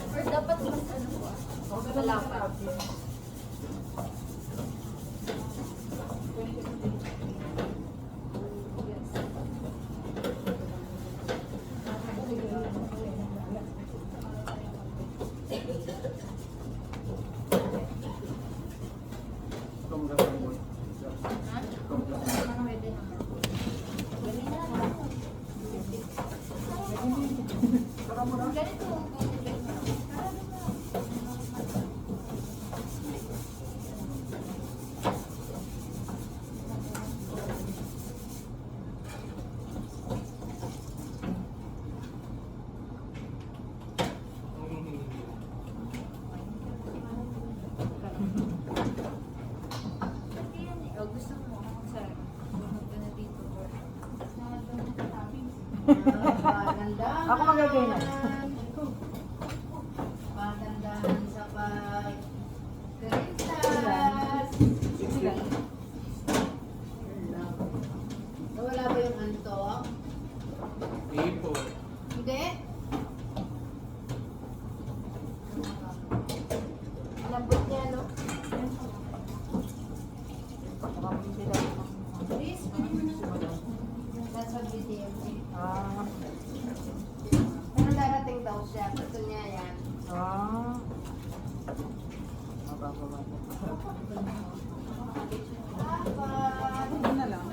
Or dapat mas ano ba? Malapat. Ako magagaya. Pagandahan sa pag Karintas. Wala ba yung antok? Ipo. Hindi? Lambot niya, no? Please, that's a video. Pero darating daw siya. Gusto niya yan. Hindi na lang.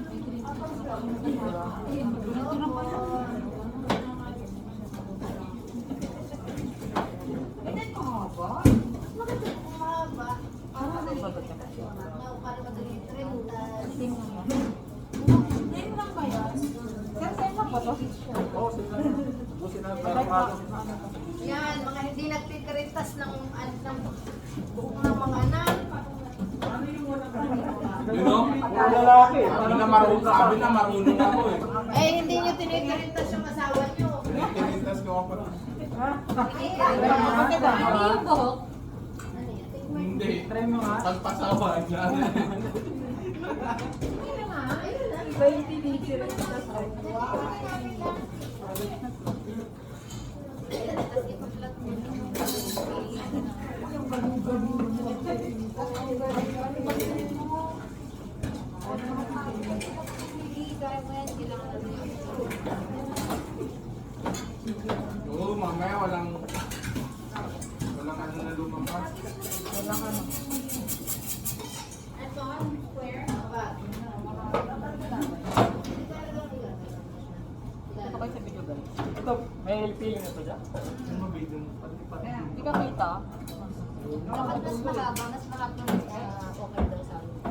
Yan, mga hindi nagtitiritas ng buhok ng mga anak. You know? Lalaki. Sabi na marunong ako eh. Eh, hindi nyo tinitiritas yung asawa nyo. Tinitas ko ako. Bakit ah? Ano yung buhok? Hindi. Try mo nga. Pagpasawa niya. Ayun na, ayun na. Iba yung tinitiritas. Oo, mamaya walang ano na lumabas. Walang ano. Ito kayo sa video guys. Ito, may feeling na ito dyan. Ano mabidon? Pati. Hindi ka kita. Dapat mas mahaba okay daw sa amin.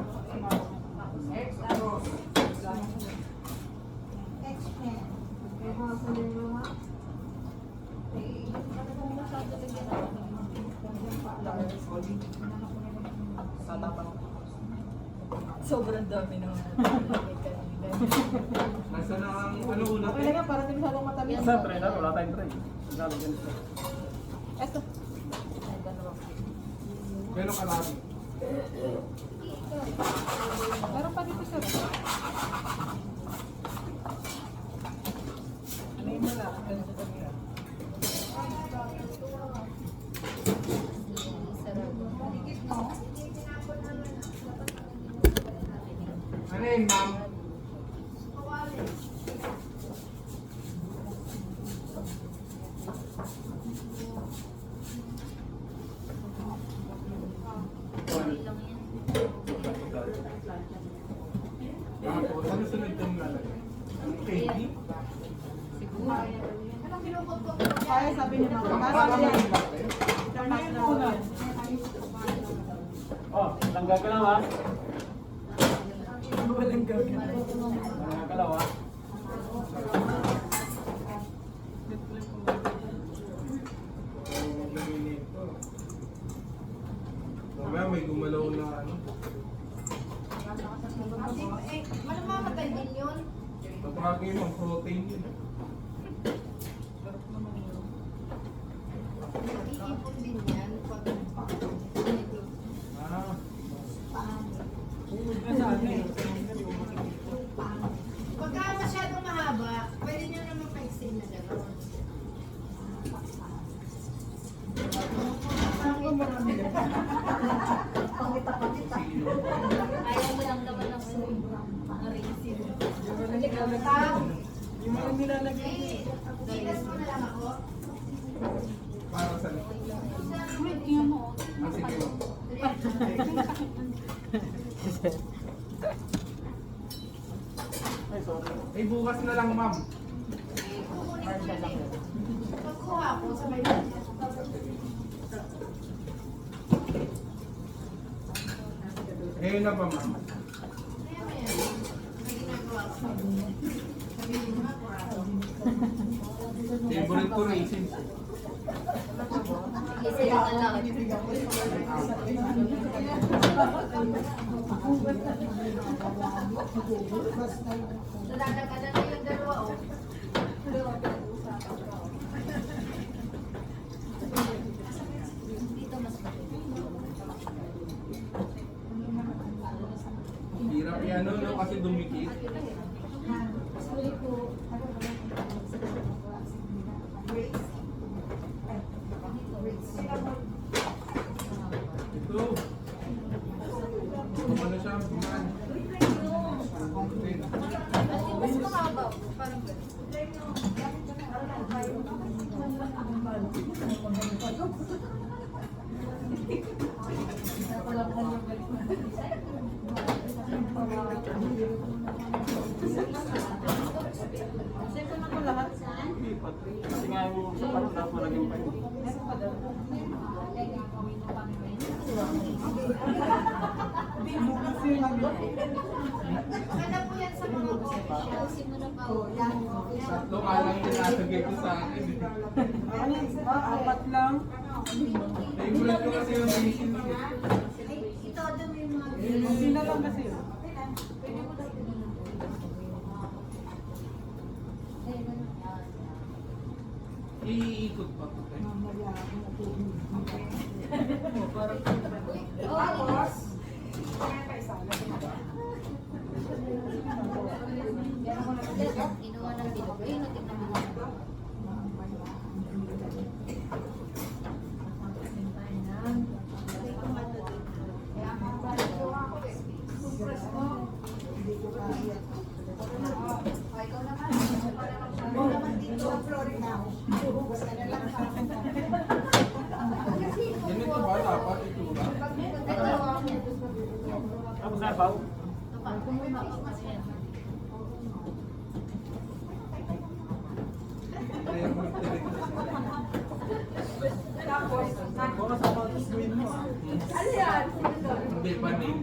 Sobrang dami naman. Nasa na ang ano ulat Okay lang yan, para hindi masyadong matamis. Saan trainer? Wala tayong train. Lalagyan ito. Eto. Meron karami. Meron pa dito sir. Ano yun na lang? Ganito sa kanila. Ano yun, ma'am? sabi ni Mama. Para Kasi, mag-ibat eh. muna. Oh, lang gagalaw ha. Walang gagawin. Lang gagalaw ha. Mamaya may gumalaw na ano. Mamatay din yun. Tatawagin yung protein yun eh. Iipon din yan. Ah, Pagka masyadong mahaba, pwede nyo naman pa-extend na gano'n. sino? Ayaw mo lang naman ng racing. Yung mga nilalagay. Tigas mo na lang ako. Para sa Tingnan mo. Ah, sige ma'am. Ay, sorry. Eh, bukas na lang ma'am. Pagkuha ko sa may Ngayon na ba ma'am? May ginagawa ko. Sabihin mo nga, kurado. Favorite ko racing. Isa lang na lang. Nadadaganan na yung dalawa, oh. Dito mas Hirap yan no, kasi dumikit. Ito. Ano siya? Kumain. mas mahaba. Parang gano'n. Siyempre na ko lahat. Kasi nga yung sa parang dapat naging pa. Bukas yung ano. Maganda po yan sa mga official. Simula pa, oh. Tatlo ka lang yung nasagay ko sa akin. Apat lang. Favorite ko kasi yung racing. Ito, doon yung mga Hindi na lang kasi. Iikot pa ko. Inuwa ng bilog. Ayun, natignan mo. Ganito ba dapat itura? Tapos na baw. Bukas ako gawin mo. Hindi pa name.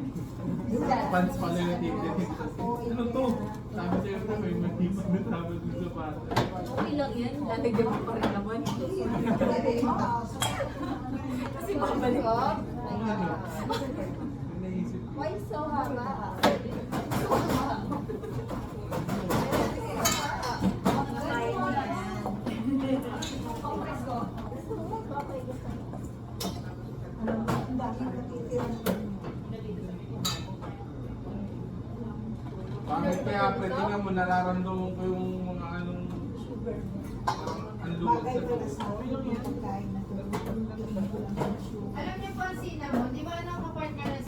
Pants pala yung titignan. Ano to? Sabi sa'yo ito, may matipag na tawag dun sa bata. Okay lang yan. Lalagyan mo pa rin naman. Kasi babalik. Ano? Naisip ko. Why so haba? Bakit kaya tingnan mo, nararamdaman ko yung mga anong ang luwag sa loob. Alam niyo po ang cinnamon, di ba ang kapartner na